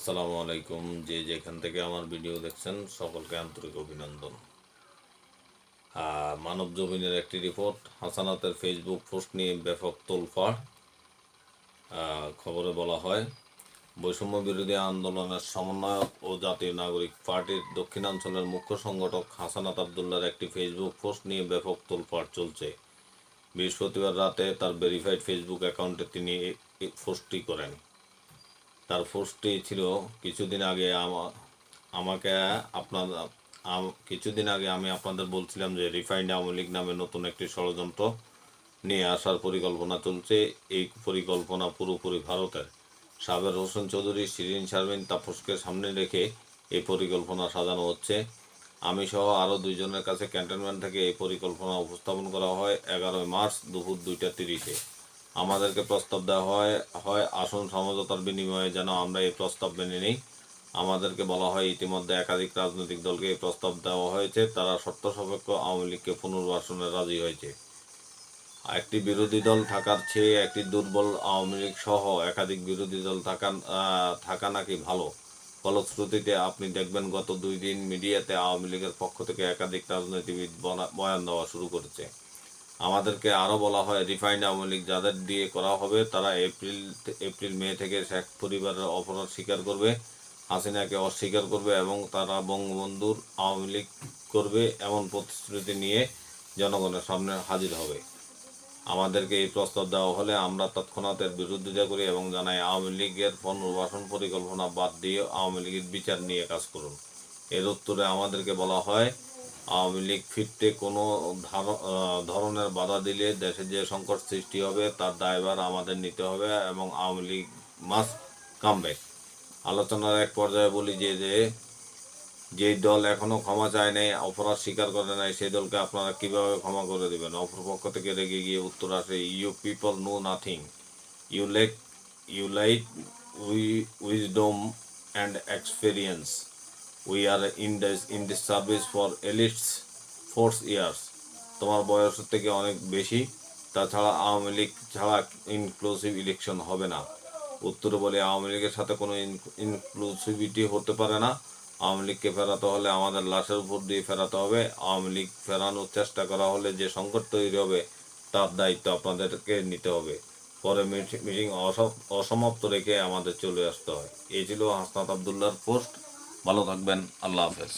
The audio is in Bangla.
আসসালামু আলাইকুম। যে যেখান থেকে আমার ভিডিও দেখছেন সকলকে আন্তরিক অভিনন্দন। মানব জমিনের একটি রিপোর্ট, হাসানাতের ফেসবুক পোস্ট নিয়ে ব্যাপক তোলপাড়। খবরে বলা হয়, বৈষম্য বিরোধী আন্দোলনের সমন্বয়ক ও জাতীয় নাগরিক পার্টির দক্ষিণাঞ্চলের মুখ্য সংগঠক হাসানাত আবদুল্লাহর একটি ফেসবুক পোস্ট নিয়ে ব্যাপক তোলপাড় চলছে। বৃহস্পতিবার রাতে তার ভেরিফাইড ফেসবুক অ্যাকাউন্টে তিনি এই পোস্টটি করেন। তার পোস্টটি ছিল, কিছুদিন আগে আমি আপনাদের বলছিলাম যে রিফাইন্ড আওয়ামী লীগ নামে নতুন একটি ষড়যন্ত্র নিয়ে আসার পরিকল্পনা চলছে। এই পরিকল্পনা পুরোপুরি ভারতের। সাবের হোসেন চৌধুরী, শিরিন শারমিন, তাপসকে সামনে রেখে এই পরিকল্পনা সাজানো হচ্ছে। আমি সহ আরও দুইজনের কাছে ক্যান্টনমেন্ট থেকে এই পরিকল্পনা উপস্থাপন করা হয় 11 মার্চ দুপুর 2টা 30-এ। আমাদেরকে প্রস্তাব দেওয়া হয় আসন সমঝোতার বিনিময়ে যেন আমরা এই প্রস্তাব মেনে নিই। আমাদেরকে বলা হয়, ইতিমধ্যে একাধিক রাজনৈতিক দলকে এই প্রস্তাব দেওয়া হয়েছে, তারা শর্ত সাপেক্ষ আওয়ামী লীগকে পুনর্বাসনে রাজি হয়েছে। একটি বিরোধী দল থাকার চেয়ে একটি দুর্বল আওয়ামী লীগ সহ একাধিক বিরোধী দল থাকা নাকি ভালো। ফলশ্রুতিতে আপনি দেখবেন গত 2 দিন মিডিয়াতে আওয়ামী লীগের পক্ষ থেকে একাধিক রাজনীতিবিদ বয়ান দেওয়া শুরু করেছে। আমাদেরকে আরও বলা হয়, রিফাইন্ড আওয়ামী লীগ যাদের দিয়ে করা হবে তারা এপ্রিল-মে থেকে শেখ পরিবারের অপরাধ স্বীকার করবে, হাসিনাকে অস্বীকার করবে এবং তারা বঙ্গবন্ধুর আওয়ামী লীগ করবে এমন প্রতিশ্রুতি নিয়ে জনগণের সামনে হাজির হবে। আমাদেরকে এই প্রস্তাব দেওয়া হলে আমরা তৎক্ষণাৎ এর বিরোধিতা করি এবং জানাই, আওয়ামী লীগের পুনর্বাসন পরিকল্পনা বাদ দিয়ে আওয়ামী লীগের বিচার নিয়ে কাজ করুন। এর উত্তরে আমাদেরকে বলা হয়, আওয়ামী লীগ ফিরতে কোনো ধরনের বাধা দিলে দেশে যে সংকট সৃষ্টি হবে তার দায়ভার আমাদের নিতে হবে এবং Awami League must come back. আলোচনার এক পর্যায়ে বলি যেই দল এখনো ক্ষমা চায় নাই, অপরাধ স্বীকার করে নাই, সেই দলকে আপনারা কিভাবে ক্ষমা করে দেবেন? অপরপক্ষ থেকে রেগে গিয়ে উত্তর আসে, you people know nothing, you like wisdom and experience, we are in this service for elites 4 years. তোমার বয়সের থেকে অনেক বেশি, তাছাড়া আওয়ামী লীগ ছাড়া ইনক্লুসিভ ইলেকশন হবে না। উত্তরে বলে, আওয়ামী লীগের সাথে কোনো ইনক্লুসিভিটি হতে পারে না। আওয়ামী লীগকে ফেরাতে হলে আমাদের লাশের উপর দিয়ে ফেরাতে হবে। আওয়ামী লীগ ফেরানোর চেষ্টা করা হলে যে সংকট তৈরি হবে তার দায়িত্ব আপনাদেরকে নিতে হবে। পরে মিটিং অসমাপ্ত রেখে আমাদের চলে আসতে হয়। এই ছিল হাসনাত আবদুল্লাহর পোস্ট। ভালো থাকবেন। আল্লাহ হাফেজ।